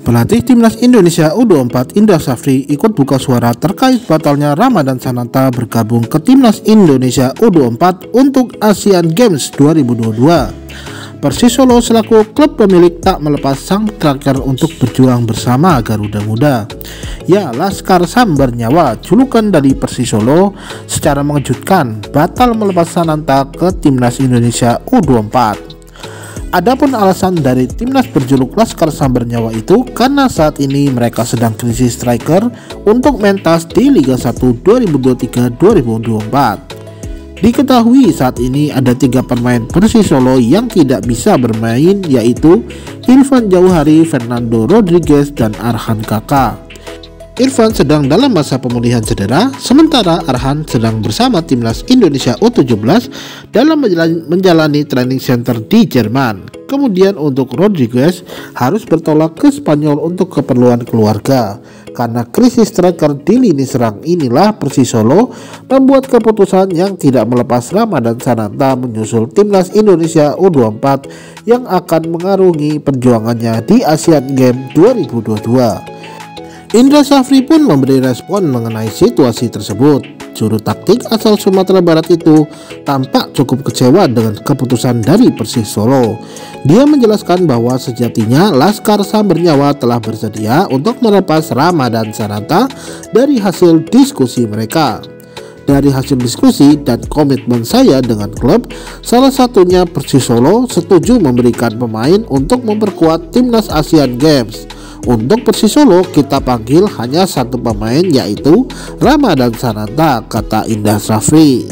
Pelatih Timnas Indonesia U24 Indra Syafri ikut buka suara terkait batalnya Ramadhan Sananta bergabung ke Timnas Indonesia U24 untuk Asian Games 2022. Persis Solo selaku klub pemilik tak melepas sang striker untuk berjuang bersama Garuda Muda. Ya, Laskar Sambar Nyawa, julukan dari Persis Solo, secara mengejutkan batal melepas Sananta ke Timnas Indonesia U24. Adapun alasan dari timnas berjuluk Laskar Sambar Nyawa itu karena saat ini mereka sedang krisis striker untuk mentas di Liga 1 2023-2024. Diketahui saat ini ada 3 pemain Persis Solo yang tidak bisa bermain, yaitu Irfan Jauhari, Fernando Rodriguez, dan Arhan Kaka. Irfan sedang dalam masa pemulihan cedera, sementara Arhan sedang bersama Timnas Indonesia U17 dalam menjalani training center di Jerman. Kemudian untuk Rodriguez harus bertolak ke Spanyol untuk keperluan keluarga. Karena krisis striker di lini serang inilah Persis Solo membuat keputusan yang tidak melepas Ramadhan Sananta menyusul Timnas Indonesia U24 yang akan mengarungi perjuangannya di Asian Games 2022. Indra Syafri pun memberi respon mengenai situasi tersebut. Juru taktik asal Sumatera Barat itu tampak cukup kecewa dengan keputusan dari Persis Solo. Dia menjelaskan bahwa sejatinya Laskar Sambar Nyawa telah bersedia untuk melepas Ramadhan Sananta dari hasil diskusi mereka. Dari hasil diskusi dan komitmen saya dengan klub, salah satunya Persis Solo setuju memberikan pemain untuk memperkuat Timnas Asian Games. Untuk Persis Solo kita panggil hanya 1 pemain, yaitu Ramadhan Sananta, kata Indra Syafri.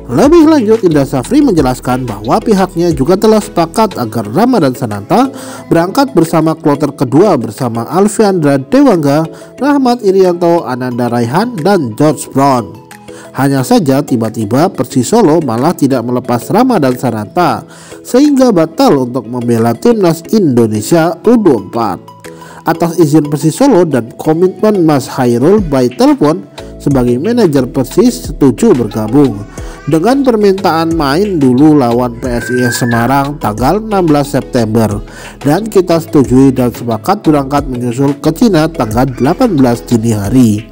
Lebih lanjut, Indra Syafri menjelaskan bahwa pihaknya juga telah sepakat agar Ramadhan Sananta berangkat bersama kloter kedua bersama Alfiandra Dewangga, Rahmat Irianto, Ananda Raihan, dan George Brown. Hanya saja tiba-tiba Persis Solo malah tidak melepas Ramadhan Sananta sehingga batal untuk membela Timnas Indonesia U24. Atas izin Persis Solo dan komitmen Mas Hairul by telepon sebagai manajer Persis setuju bergabung dengan permintaan main dulu lawan PSIS Semarang tanggal 16 September dan kita setujui dan sepakat berangkat menyusul ke Cina tanggal 18 dini hari.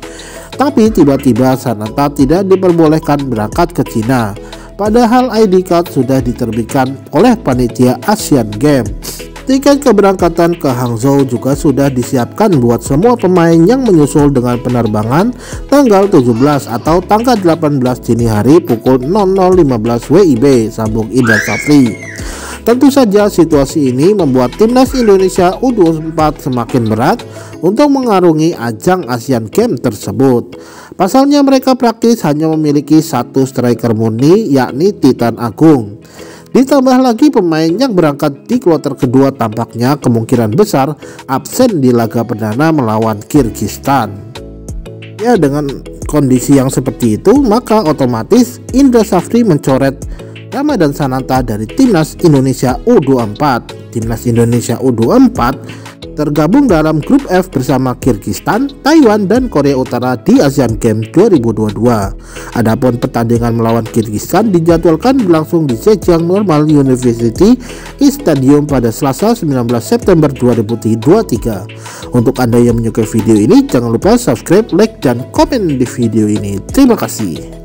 Tapi tiba-tiba Sananta tidak diperbolehkan berangkat ke Cina, padahal ID card sudah diterbitkan oleh panitia Asian Games. Tiket keberangkatan ke Hangzhou juga sudah disiapkan buat semua pemain yang menyusul dengan penerbangan tanggal 17 atau tanggal 18 dini hari pukul 00.15 WIB, sambung Indra Syafri. Tentu saja situasi ini membuat Timnas Indonesia U24 semakin berat untuk mengarungi ajang Asian Games tersebut. Pasalnya mereka praktis hanya memiliki 1 striker murni, yakni Titan Agung. Ditambah lagi pemain yang berangkat di kloter kedua tampaknya kemungkinan besar absen di laga perdana melawan Kyrgyzstan. Ya, dengan kondisi yang seperti itu maka otomatis Indra Syafri mencoret Ramadhan Sananta dari Timnas Indonesia U24. Timnas Indonesia U24 tergabung dalam grup F bersama Kyrgyzstan, Taiwan, dan Korea Utara di Asian Games 2022. Adapun pertandingan melawan Kyrgyzstan dijadwalkan berlangsung di Zhejiang Normal University Stadium pada Selasa 19 September 2023. Untuk Anda yang menyukai video ini, jangan lupa subscribe, like, dan komen di video ini. Terima kasih.